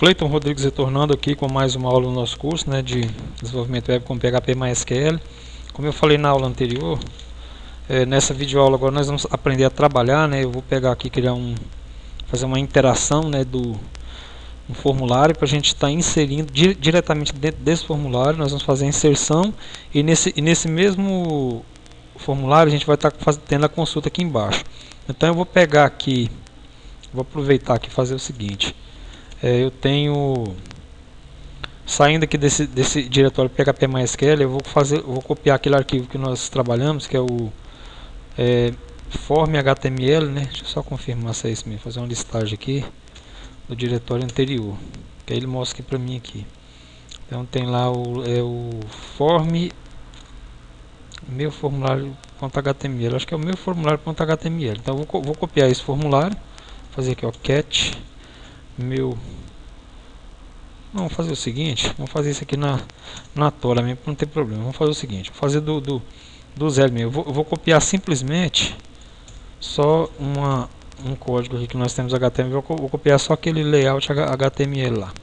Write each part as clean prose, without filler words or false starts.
Cleiton Rodrigues retornando aqui com mais uma aula do nosso curso, né, de desenvolvimento web com PHP MySQL. Como eu falei na aula anterior, nessa videoaula agora nós vamos aprender a trabalhar, né. Eu vou pegar aqui, fazer uma interação, né, um formulário para a gente estar inserindo diretamente dentro desse formulário. Nós vamos fazer a inserção e nesse mesmo formulário a gente vai estar tendo a consulta aqui embaixo. Então eu vou pegar aqui, vou aproveitar aqui e fazer o seguinte. Eu tenho, saindo aqui desse diretório PHP MySQL, eu vou copiar aquele arquivo que nós trabalhamos, que é o form HTML, né? Deixa eu só confirmar se é isso mesmo, fazer uma listagem aqui do diretório anterior, que aí ele mostra aqui para mim aqui. Então tem lá o form meu formulário.html, acho que é o meu formulário.html. Então eu vou copiar esse formulário, fazer aqui, ó, cat meu. Vamos fazer o seguinte, vamos fazer isso aqui na tola mesmo, não tem problema. Vamos fazer o seguinte, vou fazer do zero mesmo. Eu vou copiar simplesmente só um código aqui que nós temos HTML. Vou copiar só aquele layout HTML lá.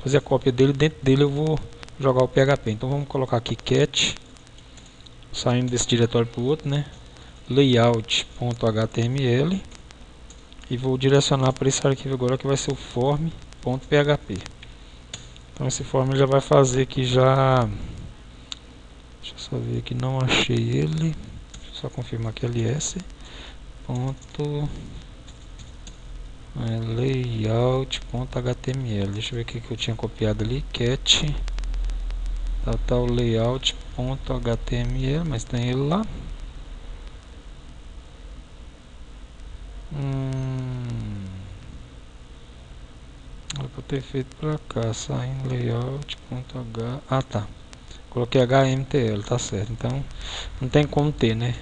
Fazer a cópia dele, dentro dele eu vou jogar o PHP. Então vamos colocar aqui cat, saindo desse diretório para o outro, né? Layout.html e vou direcionar para esse arquivo agora que vai ser o form.php. Então esse form já vai fazer aqui já. Deixa eu só ver aqui, não achei ele. Deixa eu só confirmar que ls. Layout.html. Deixa eu ver o que eu tinha copiado ali. Cat tal layout.html, mas tem ele lá. Era pra ter feito pra cá, saindo layout.h. Ah, tá. Coloquei HMTL, tá certo. Então não tem como ter, né?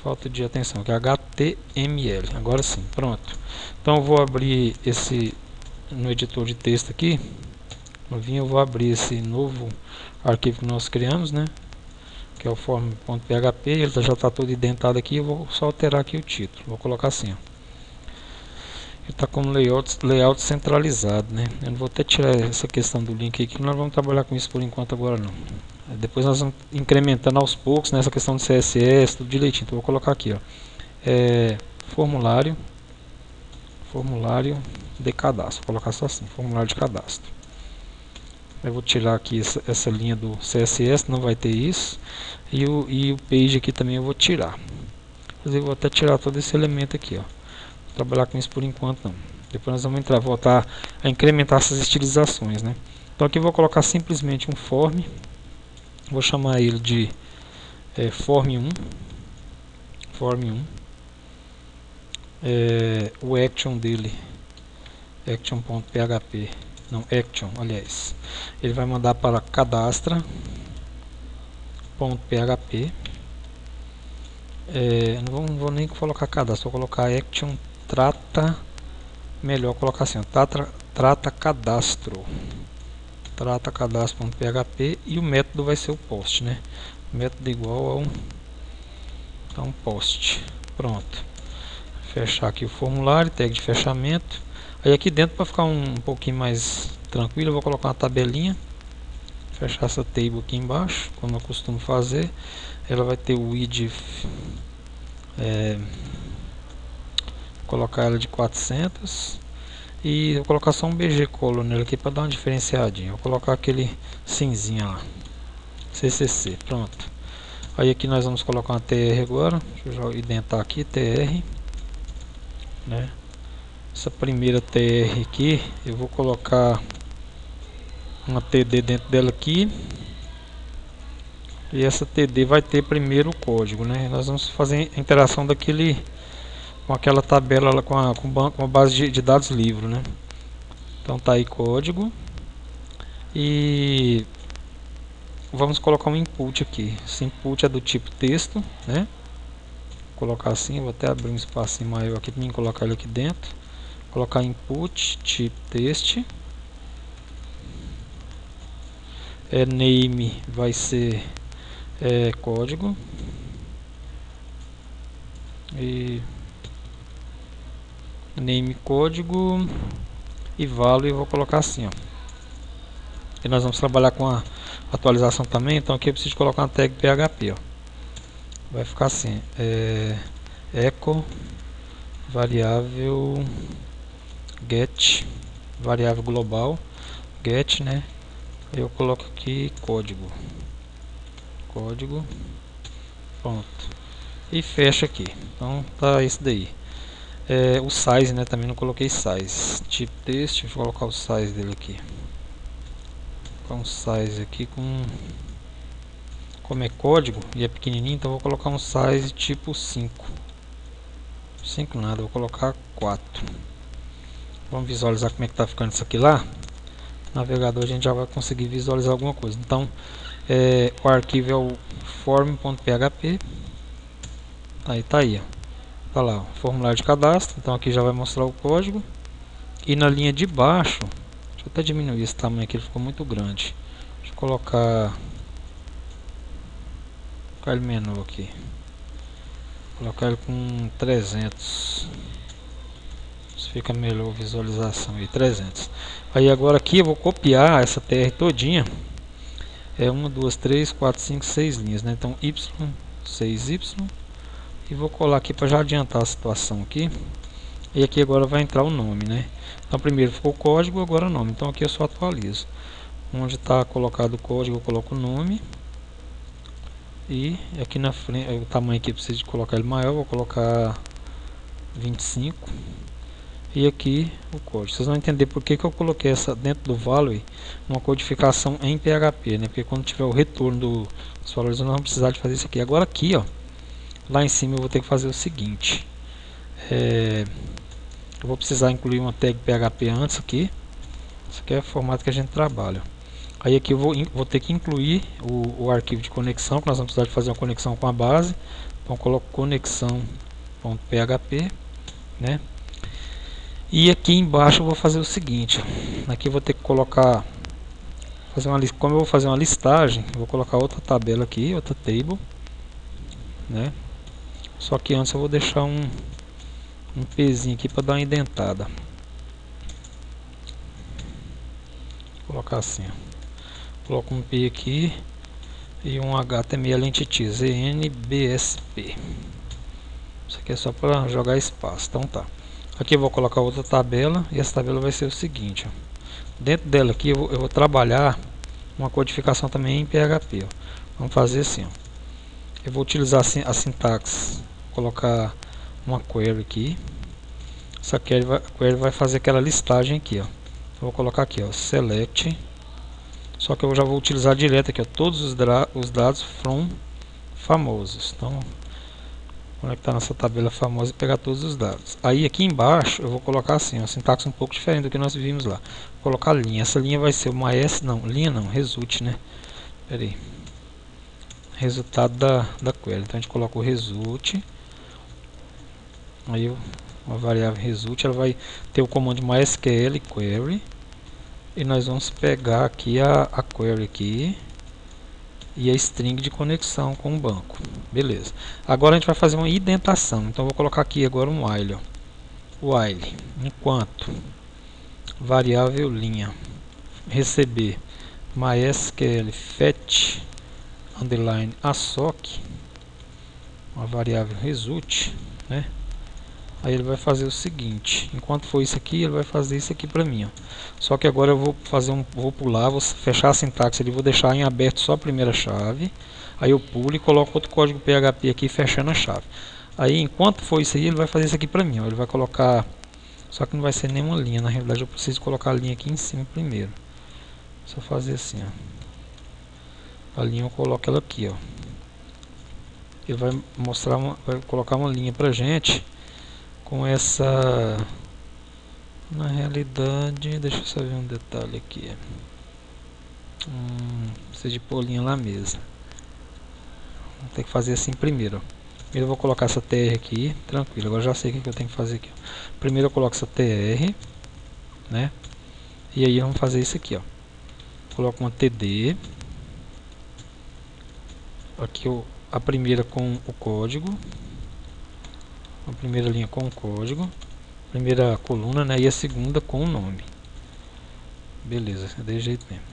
Falta de atenção, que é HTML. Agora sim, pronto. Então eu vou abrir esse no editor de texto aqui. Eu vou abrir esse novo arquivo que nós criamos, né? Que é o form.php. Ele já está todo indentado aqui. Eu vou só alterar aqui o título. Vou colocar assim, ó. Ele está como layout centralizado, né? Eu vou até tirar essa questão do link aqui, que nós vamos trabalhar com isso por enquanto agora não. Depois nós vamos incrementando aos poucos nessa questão de CSS, tudo direitinho. Então eu vou colocar aqui, ó, formulário de cadastro. Vou colocar só assim, formulário de cadastro. Eu vou tirar aqui essa linha do CSS, não vai ter isso. E o page aqui também eu vou tirar. Inclusive eu vou até tirar todo esse elemento aqui, ó. Trabalhar com isso por enquanto não. Depois nós vamos voltar a incrementar essas estilizações, né? Então aqui eu vou colocar simplesmente um form, vou chamar ele de form1, o action dele, action.php, não, action, aliás, ele vai mandar para cadastra.php. Não vou nem colocar cadastro, vou colocar action trata, melhor colocar assim, ó, trata cadastro.php e o método vai ser o post, né? Método igual a um post. Pronto. Fechar aqui o formulário, tag de fechamento. Aí aqui dentro, para ficar um pouquinho mais tranquilo, eu vou colocar uma tabelinha. Fechar essa table aqui embaixo, como eu costumo fazer. Ela vai ter o id, colocar ela de 400 e vou colocar só um BG color nele aqui para dar uma diferenciadinha. Vou colocar aquele cinzinha lá, CCC, pronto. Aí aqui nós vamos colocar uma TR agora. Deixa eu já identar aqui, TR, né? Essa primeira TR aqui eu vou colocar uma TD dentro dela aqui. E essa TD vai ter primeiro o código, né? Nós vamos fazer a interação com aquela tabela lá, com a base de dados livre, né? Então tá aí código. E vamos colocar um input aqui. Esse input é do tipo texto, né? Vou colocar assim, vou até abrir um espacinho maior aqui para mim colocar ele aqui dentro. Colocar input tipo text. Name vai ser código. E name código e value, e vou colocar assim, ó. E nós vamos trabalhar com a atualização também, então aqui eu preciso colocar uma tag PHP, ó. Vai ficar assim, echo variável get, variável global get, né? Eu coloco aqui código, pronto, e fecha aqui. Então tá isso daí. O size, né? Também não coloquei size. Tipo texto, vou colocar o size dele aqui. Vou colocar um size aqui como é código e é pequenininho, então vou colocar um size tipo 5. 5 nada, vou colocar 4. Vamos visualizar como é que tá ficando isso aqui lá. No navegador a gente já vai conseguir visualizar alguma coisa. Então, o arquivo é o form.php. Aí tá aí, ó. Tá lá, ó, formulário de cadastro. Então aqui já vai mostrar o código. E na linha de baixo, deixa eu até diminuir esse tamanho aqui, ele ficou muito grande. Deixa eu colocar ele menor aqui. Colocar ele com 300. Isso fica melhor a visualização aí, 300. Aí agora aqui eu vou copiar essa TR todinha. 1, 2, 3, 4, 5, 6 linhas, né? Então Y, 6Y. E vou colar aqui para já adiantar a situação aqui. E aqui agora vai entrar o nome, né? Então primeiro ficou o código, agora o nome. Então aqui eu só atualizo. Onde está colocado o código eu coloco o nome. E aqui na frente, o tamanho aqui eu preciso de colocar ele maior, vou colocar 25. E aqui o código. Vocês vão entender por que eu coloquei essa dentro do value, uma codificação em PHP, né? Porque quando tiver o retorno dos valores, nós vamos precisar de fazer isso aqui. Agora aqui, ó, lá em cima eu vou ter que fazer o seguinte. Eu vou precisar incluir uma tag PHP antes aqui. Isso aqui é o formato que a gente trabalha. Aí aqui eu vou ter que incluir o arquivo de conexão, que nós vamos precisar de fazer uma conexão com a base. Então eu coloco conexão.php, né? E aqui embaixo eu vou fazer o seguinte. Aqui eu vou ter que colocar, como eu vou fazer uma listagem, eu vou colocar outra tabela aqui, outra table, né? Só que antes eu vou deixar um Pzinho aqui para dar uma indentada. Vou colocar assim, ó. Coloco um P aqui e um HTML entity ZNBSP. Isso aqui é só para jogar espaço. Então tá. Aqui eu vou colocar outra tabela e essa tabela vai ser o seguinte, ó. Dentro dela aqui eu vou trabalhar uma codificação também em PHP, ó. Vamos fazer assim, ó. Eu vou utilizar a sintaxe, colocar uma query aqui. Essa query vai fazer aquela listagem aqui, ó. Eu vou colocar aqui, ó, select. Só que eu já vou utilizar direto aqui, ó, todos os dados from famosos. Então, conectar nessa tabela famosa e pegar todos os dados. Aí aqui embaixo eu vou colocar assim, ó, sintaxe um pouco diferente do que nós vimos lá. Vou colocar linha. Essa linha vai ser uma result, né? Pera aí. Resultado da query. Então a gente coloca o result. Aí uma variável result, ela vai ter o comando MySQL query. E nós vamos pegar aqui a query aqui e a string de conexão com o banco. Beleza. Agora a gente vai fazer uma indentação. Então eu vou colocar aqui agora um while, ó. While enquanto variável linha receber MySQL fetch underline assoc, uma variável result, né? Aí ele vai fazer o seguinte, enquanto for isso aqui, ele vai fazer isso aqui para mim, ó. Só que agora eu vou pular, vou fechar a sintaxe ali, vou deixar em aberto só a primeira chave. Aí eu pulo e coloco outro código PHP aqui fechando a chave. Aí enquanto for isso aí, ele vai fazer isso aqui para mim, ó. Ele vai colocar, só que não vai ser nenhuma linha, na realidade eu preciso colocar a linha aqui em cima primeiro. Só fazer assim, ó. A linha eu coloco ela aqui, ó. Ele vai vai colocar uma linha pra gente com essa, na realidade, deixa eu só ver um detalhe aqui. Precisa de pôr linha lá mesmo. Vou ter que fazer assim primeiro, ó. Primeiro eu vou colocar essa TR aqui, tranquilo, agora já sei o que eu tenho que fazer aqui, ó. Primeiro eu coloco essa TR, né? E aí vamos fazer isso aqui, ó. Coloco uma TD. Aqui a primeira com o código. A primeira linha com o código. Primeira coluna, né? E a segunda com o nome. Beleza, é desse jeito mesmo.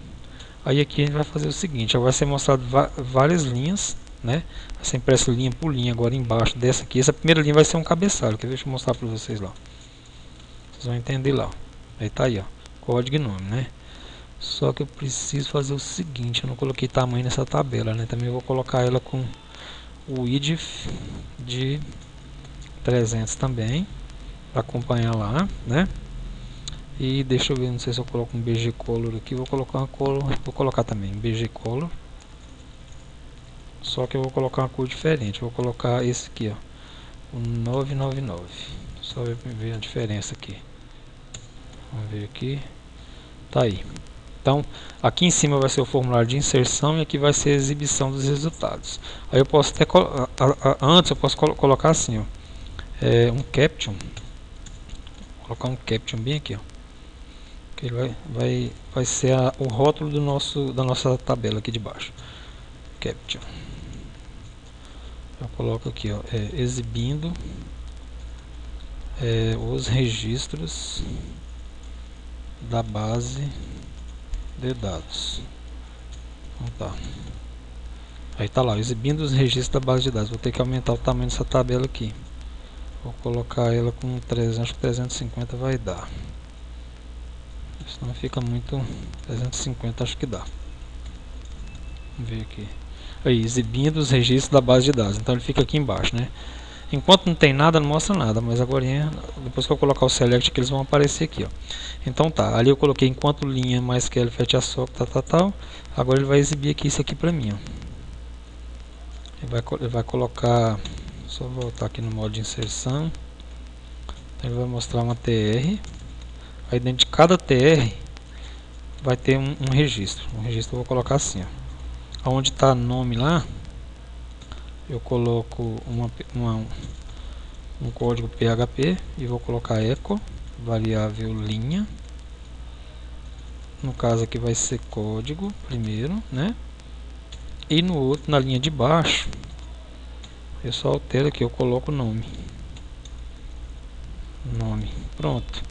Aí aqui a gente vai fazer o seguinte, vai ser mostrado várias linhas, né? Vai ser impresso linha por linha agora embaixo dessa aqui. Essa primeira linha vai ser um cabeçalho, que deixa eu mostrar para vocês lá. Vocês vão entender lá. Aí tá aí, ó, código e nome, né? Só que eu preciso fazer o seguinte, eu não coloquei tamanho nessa tabela, né? Também eu vou colocar ela com o id de 300 também, para acompanhar lá, né? E deixa eu ver, não sei se eu coloco um BG Color aqui, vou colocar uma color, vou colocar também BG Color. Só que eu vou colocar uma cor diferente, vou colocar esse aqui, ó, o 999. Só ver a diferença aqui. Vamos ver aqui. Tá aí. Então, aqui em cima vai ser o formulário de inserção e aqui vai ser a exibição dos resultados. Aí eu posso até antes eu posso colocar assim, ó, um caption. Vou colocar um caption bem aqui, ó. Que ele vai ser o rótulo da nossa tabela aqui de baixo. Caption. Eu coloco aqui, ó, exibindo os registros da base de dados. Então tá. Aí tá lá, exibindo os registros da base de dados. Vou ter que aumentar o tamanho dessa tabela aqui. Vou colocar ela com 300, 350 vai dar. Senão fica muito. 350 acho que dá. Vamos ver aqui. Aí, exibindo os registros da base de dados. Então ele fica aqui embaixo, né? Enquanto não tem nada, não mostra nada. Mas agora, depois que eu colocar o select aqui, eles vão aparecer aqui, ó. Então tá, ali eu coloquei enquanto linha mais que fetch a sock, tal. Agora ele vai exibir aqui isso aqui pra mim, ó. Ele vai colocar, só voltar aqui no modo de inserção. Então ele vai mostrar uma TR. Aí dentro de cada TR vai ter um registro. Um registro eu vou colocar assim, ó. Onde está nome lá, eu coloco um código PHP e vou colocar echo, variável linha. No caso aqui vai ser código primeiro, né? E no outro, na linha de baixo, eu só altero aqui, eu coloco nome. Pronto.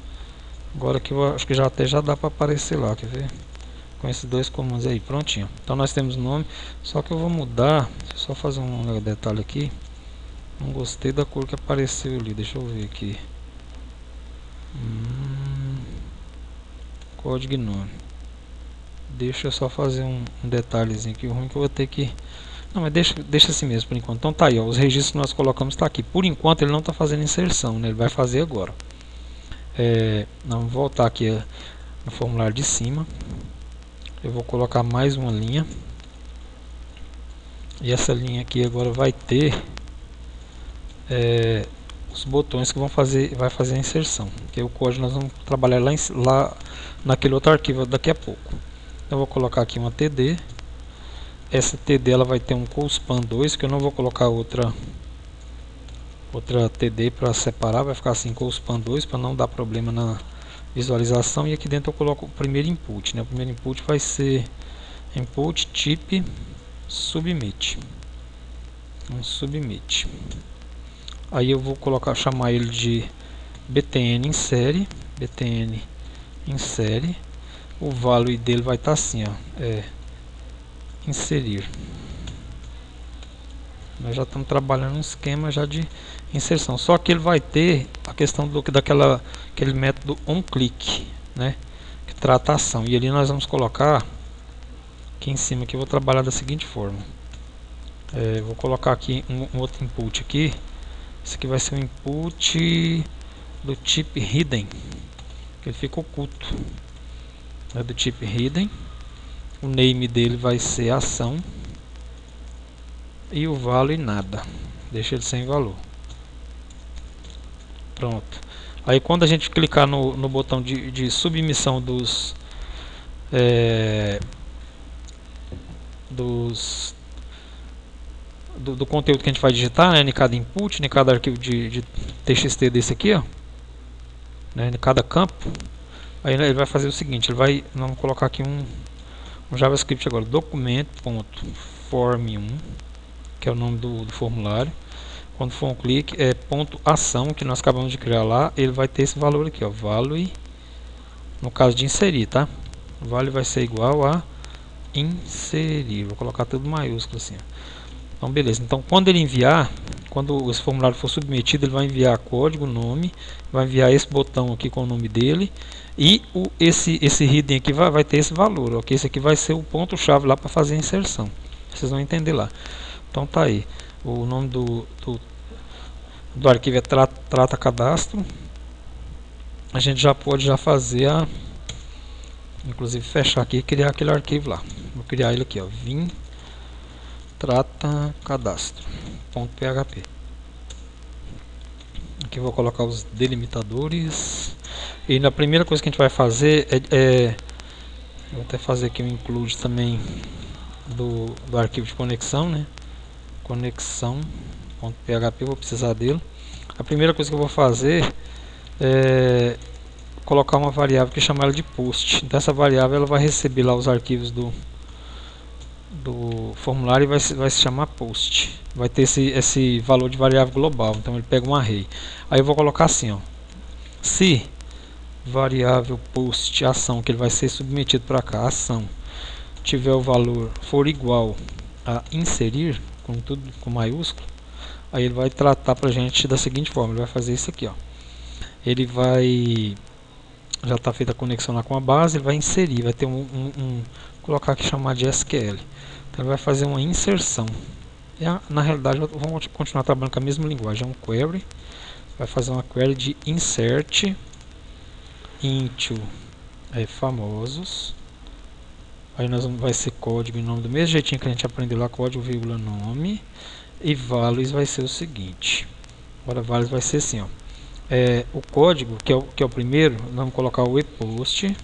Agora que eu acho que já dá para aparecer lá, quer ver? Com esses dois comandos aí, prontinho. Então nós temos o nome, só que eu vou mudar, deixa eu só fazer um detalhe aqui. Não gostei da cor que apareceu ali, deixa eu ver aqui. Código e nome. Deixa eu só fazer um detalhezinho aqui, ruim que eu vou ter que... Não, mas deixa assim mesmo por enquanto. Então tá aí, ó, os registros que nós colocamos tá aqui. Por enquanto ele não está fazendo inserção, né? Ele vai fazer agora. Vamos voltar aqui no formulário de cima. Eu vou colocar mais uma linha. E essa linha aqui agora vai ter os botões que vai fazer a inserção. Que o código nós vamos trabalhar lá naquele outro arquivo daqui a pouco. Eu vou colocar aqui uma TD. Essa TD ela vai ter um CoSpan 2, que eu não vou colocar outra TD para separar, vai ficar assim CoSpan 2 para não dar problema na visualização. E aqui dentro eu coloco o primeiro input, né? O primeiro input vai ser input type submit. Submit. Aí eu vou chamar ele de btn insere, o value dele vai estar assim, ó, inserir. Nós já estamos trabalhando um esquema já de inserção, só que ele vai ter a questão aquele método onClick, né, que trata a ação, e ali nós vamos colocar aqui em cima, que eu vou trabalhar da seguinte forma. Vou colocar aqui um outro input aqui. Esse aqui vai ser um input do tipo hidden, que ele fica oculto, é do tipo hidden. O name dele vai ser ação e o value nada, deixa ele sem valor. Pronto. Aí quando a gente clicar no botão de submissão do conteúdo que a gente vai digitar, né, em cada input, em cada arquivo de TXT desse aqui, ó, né, em cada campo, aí ele vai fazer o seguinte, vamos colocar aqui um JavaScript agora, documento.form1, que é o nome do formulário. Quando for um clique, ponto ação, que nós acabamos de criar lá, ele vai ter esse valor aqui, ó, value, no caso de inserir, tá? vale vai ser igual a inserir. Vou colocar tudo maiúsculo assim. Então beleza, então quando ele enviar, quando esse formulário for submetido, ele vai enviar código, nome, vai enviar esse botão aqui com o nome dele, e esse hidden aqui vai ter esse valor, ok? Esse aqui vai ser o ponto chave lá para fazer a inserção. Vocês vão entender lá. Então tá aí, o nome do arquivo é trata cadastro. A gente já pode fazer inclusive fechar aqui e criar aquele arquivo lá. Vou criar ele aqui, ó, vim trata cadastro.php. Aqui eu vou colocar os delimitadores. E na primeira coisa que a gente vai fazer vou até fazer aqui um include também do arquivo de conexão, né? Conexão.php, vou precisar dele. A primeira coisa que eu vou fazer é colocar uma variável que chama ela de post. Dessa variável ela vai receber lá os arquivos do formulário e vai se chamar post. Vai ter esse valor de variável global. Então ele pega um array. Aí eu vou colocar assim, ó, se variável post ação, que ele vai ser submetido para cá, ação, tiver o valor for igual a inserir, com tudo com maiúsculo, aí ele vai tratar para a gente da seguinte forma. Ele vai fazer isso aqui, ó. Ele vai, já está feita a conexão lá com a base, ele vai inserir, vai ter colocar aqui chamar de SQL. Então ele vai fazer uma inserção. E na realidade vamos continuar trabalhando com a mesma linguagem, é um query. Vai fazer uma query de insert into famosos. Aí vai ser código em nome do mesmo jeitinho que a gente aprendeu lá, código, vírgula, nome. E values vai ser o seguinte. Agora values vai ser assim, ó. O código, que é o primeiro, vamos colocar o epost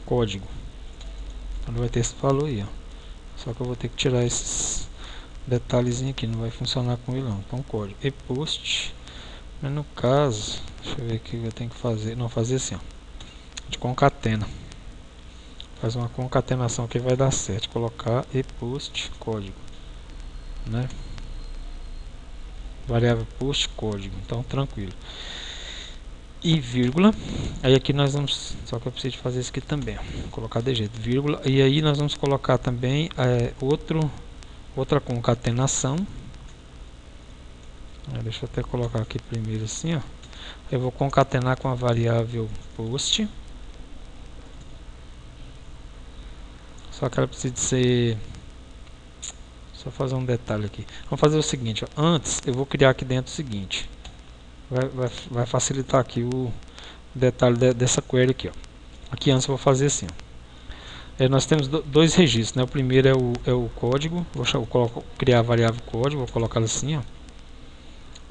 código. Então vai ter esse valor aí, ó. Só que eu vou ter que tirar esses detalhezinhos aqui, não vai funcionar com ele não. Então código epost, mas no caso, deixa eu ver o que eu tenho que fazer. Não, fazer assim, ó, de concatena. Faz uma concatenação que vai dar certo. Colocar epost código, né? Variável post código, então tranquilo. E vírgula, aí aqui nós vamos, só que eu preciso fazer isso aqui também, vou colocar de jeito, vírgula, e aí nós vamos colocar também outra concatenação. Deixa eu até colocar aqui primeiro assim, ó. Eu vou concatenar com a variável post, só que ela precisa ser, só fazer um detalhe aqui. Vamos fazer o seguinte, ó. Antes eu vou criar aqui dentro o seguinte, vai facilitar aqui o detalhe dessa query aqui, ó. Aqui antes eu vou fazer assim, ó. Nós temos dois registros, né? O primeiro é o código. Vou criar a variável código, vou colocar ela assim, ó,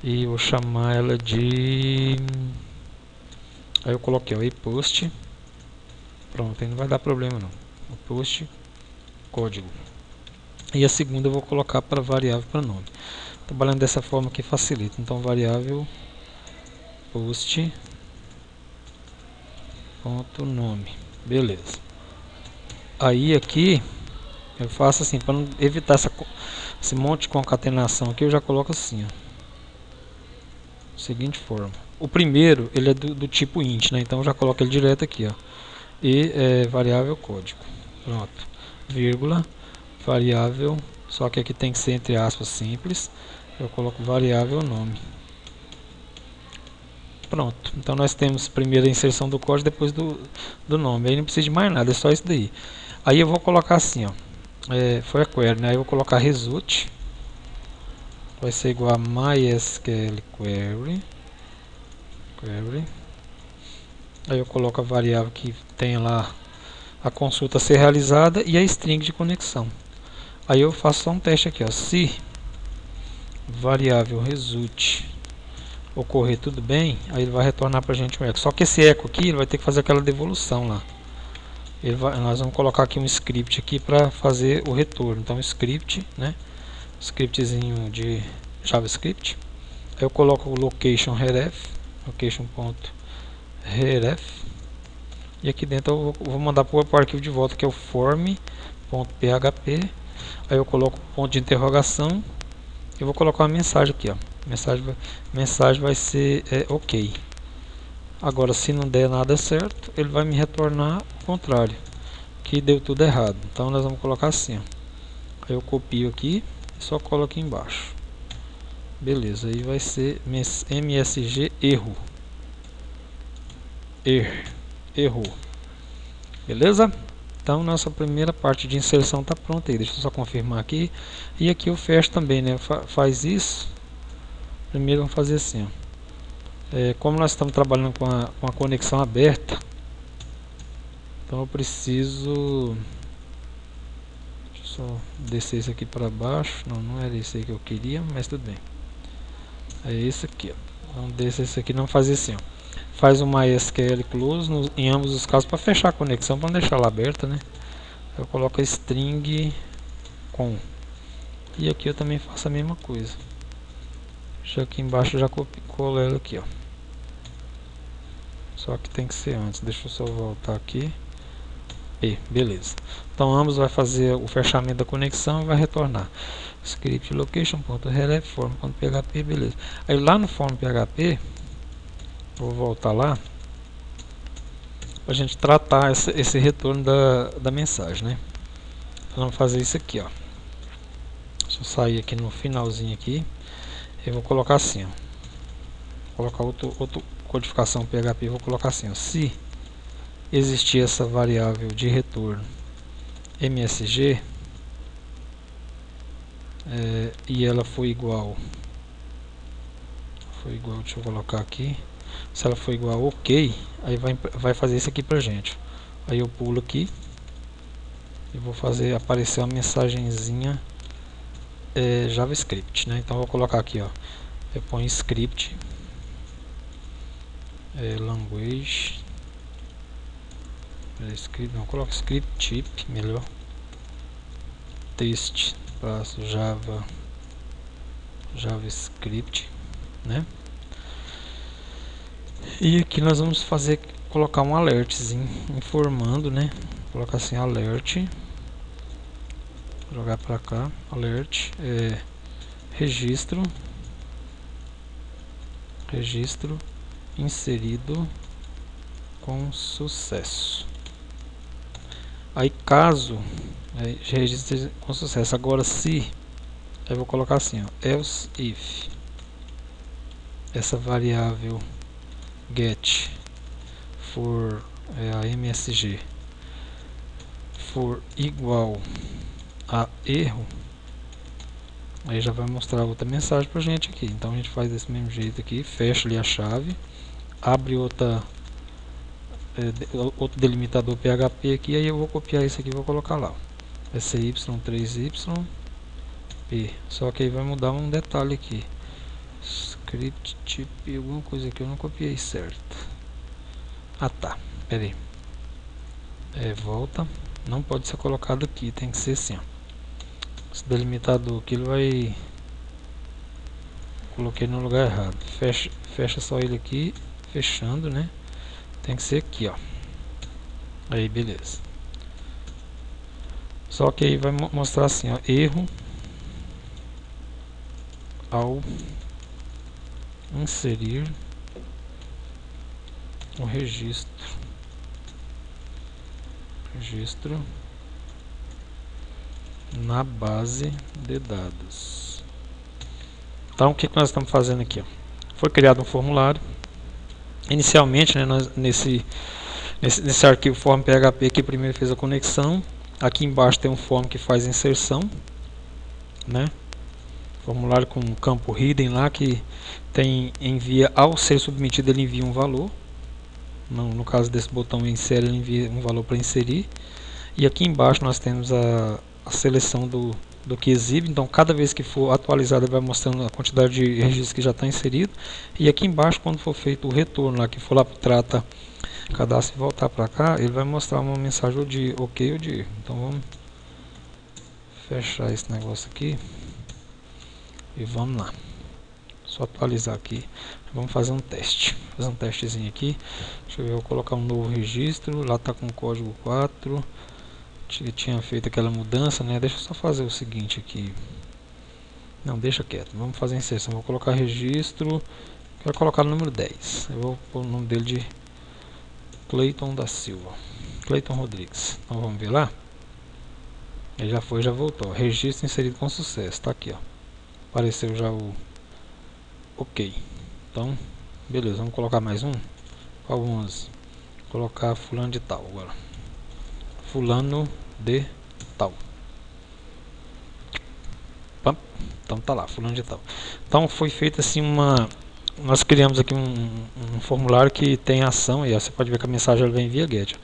e vou chamar ela de, aí eu coloquei o epost, pronto, aí não vai dar problema não, o post código. E a segunda eu vou colocar para variável para nome. Trabalhando dessa forma que facilita. Então variável post ponto nome, beleza. Aí aqui eu faço assim, para não evitar esse monte de concatenação aqui, eu já coloco assim, ó, seguinte forma. O primeiro ele é do tipo int, né? Então eu já coloco ele direto aqui, ó, e variável código, pronto, vírgula, variável, só que aqui tem que ser entre aspas simples, eu coloco variável nome. Pronto, então nós temos primeiro a inserção do código, depois do nome. Aí não precisa de mais nada, é só isso daí. Aí eu vou colocar assim, ó, foi a query, né? Aí eu vou colocar result, vai ser igual a mysql query. Aí eu coloco a variável que tem lá a consulta a ser realizada e a string de conexão. Aí eu faço só um teste aqui, ó, se variável result ocorrer tudo bem, aí ele vai retornar para a gente um eco. Só que esse eco aqui ele vai ter que fazer aquela devolução lá. Nós vamos colocar aqui um script aqui para fazer o retorno. Então script, né? Scriptzinho de JavaScript. Aí eu coloco o location href, location.href, e aqui dentro eu vou mandar para o arquivo de volta que é o form.php. Aí eu coloco ponto de interrogação. Eu vou colocar uma mensagem aqui, ó. Mensagem vai ser ok. Agora, se não der nada certo, ele vai me retornar o contrário, que deu tudo errado. Então nós vamos colocar assim, ó. Aí eu copio aqui e só colo aqui embaixo. Beleza, aí vai ser MSG erro. Errou. Beleza? Então nossa primeira parte de inserção está pronta aí. Deixa eu só confirmar aqui. E aqui eu fecho também, né? Faz isso. Primeiro vamos fazer assim, ó. Como nós estamos trabalhando com a conexão aberta, então eu preciso, deixa eu só descer isso aqui para baixo. Não era isso aí que eu queria, mas tudo bem. É esse aqui, ó. Vamos descer isso aqui, não fazer assim, ó. Faz uma SQL close em ambos os casos para fechar a conexão, para não deixar ela aberta, né? Eu coloco a string com, e aqui eu também faço a mesma coisa. Deixa aqui embaixo, já colo ela aqui, ó. Só que tem que ser antes. Deixa eu só voltar aqui. Beleza. Então ambos vai fazer o fechamento da conexão e vai retornar script location.releve form.php, beleza. Aí lá no form.php, vou voltar lá para a gente tratar esse retorno da mensagem, né? Então vamos fazer isso aqui, ó. Deixa eu sair aqui no finalzinho aqui. Eu vou colocar assim, ó. Vou colocar outro codificação PHP, vou colocar assim, ó. Se existir essa variável de retorno MSG e ela foi igual, deixa eu colocar aqui, se ela for igual a OK, aí vai fazer isso aqui pra gente. Aí eu pulo aqui e vou fazer aparecer uma mensagenzinha JavaScript, né? Então eu vou colocar aqui, ó, eu ponho script language script, não, coloco script type, melhor, teste JavaScript, né? E aqui nós vamos colocar um alertzinho informando, né? Vou colocar assim, alert, jogar para cá, alert, registro inserido com sucesso. Aí caso registre com sucesso, agora se, eu vou colocar assim, ó, else if essa variável get for a MSG for igual a erro, aí já vai mostrar outra mensagem pra gente aqui. Então a gente faz desse mesmo jeito aqui, fecha ali a chave, abre outro delimitador PHP aqui, aí eu vou copiar isso aqui e vou colocar lá, SY3Y P, só que aí vai mudar um detalhe aqui, script type alguma coisa que eu não copiei certo. Tá, pera aí, volta, não pode ser colocado aqui, tem que ser assim, ó. Esse delimitador aqui ele vai, coloquei no lugar errado, fecha só ele aqui, fechando, né? Tem que ser aqui, ó. Aí beleza. Só que aí vai mostrar assim, ó, erro ao inserir o registro na base de dados. Então o que nós estamos fazendo aqui, ó? Foi criado um formulário. Inicialmente, né, nesse arquivo form PHP aqui, primeiro fez a conexão. Aqui embaixo tem um form que faz inserção, né? Formulário com um campo hidden lá que envia, ao ser submetido ele envia um valor. No caso desse botão insere, ele envia um valor para inserir. E aqui embaixo nós temos a seleção do que exibe. Então cada vez que for atualizado ele vai mostrando a quantidade de registros que já está inserido. E aqui embaixo, quando for feito o retorno lá, que for lá para trata cadastro e voltar para cá, ele vai mostrar uma mensagem de OK ou de erro. Então vamos fechar esse negócio aqui e vamos lá. Só atualizar aqui. Vamos fazer um teste. Fazer um testezinho aqui. Deixa eu ver, eu vou colocar um novo registro. Lá está com o código 4. Tinha feito aquela mudança, né? Deixa eu só fazer o seguinte aqui. Não, deixa quieto. Vamos fazer a inserção. Vou colocar registro Quero colocar o número 10. Eu vou pôr o nome dele de Cleiton da Silva. Cleiton Rodrigues. Então vamos ver lá. Ele já foi, já voltou. Registro inserido com sucesso. Tá aqui, ó. Apareceu já o OK. Então, beleza. Vamos colocar mais um. Qual 11? Colocar fulano de tal agora. Fulano de tal. Então tá lá, fulano de tal. Então foi feita assim nós criamos aqui um formulário que tem ação, e você pode ver que a mensagem ela vem via GET.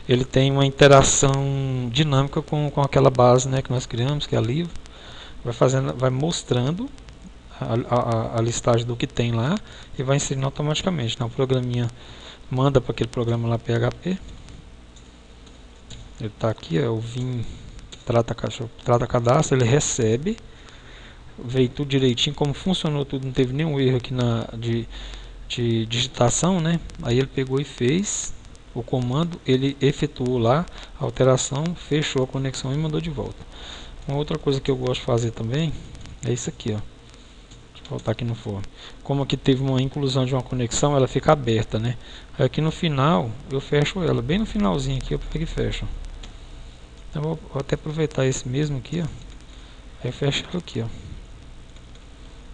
Ele tem uma interação dinâmica com aquela base, né, que nós criamos, que é a livro. Vai mostrando a listagem do que tem lá e vai inserindo automaticamente. Então o programinha manda para aquele programa lá PHP. Ele está aqui, o Vim trata cadastro, ele recebe, veio tudo direitinho, como funcionou tudo, não teve nenhum erro aqui de digitação, né? Aí ele pegou e fez o comando, ele efetuou lá a alteração, fechou a conexão e mandou de volta. Uma outra coisa que eu gosto de fazer também é isso aqui, ó. Deixa eu voltar aqui no form. Como aqui teve uma inclusão de uma conexão, ela fica aberta, né? Aí aqui no final eu fecho ela, bem no finalzinho aqui eu pego e fecho. Então vou até aproveitar esse mesmo aqui, ó. Aí fecho ela aqui, ó.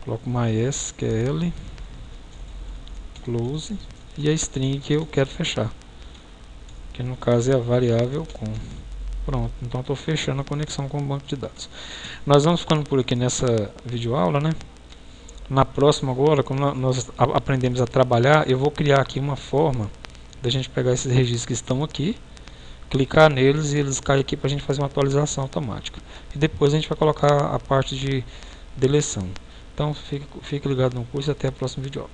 Coloco MySQL close e a string que eu quero fechar, que no caso é a variável com. Pronto, então estou fechando a conexão com o banco de dados. Nós vamos ficando por aqui nessa videoaula, né? Na próxima agora, como nós aprendemos a trabalhar, eu vou criar aqui uma forma da gente pegar esses registros que estão aqui, clicar neles e eles caem aqui para a gente fazer uma atualização automática. E depois a gente vai colocar a parte de deleção. Então fique ligado no curso e até a próxima videoaula.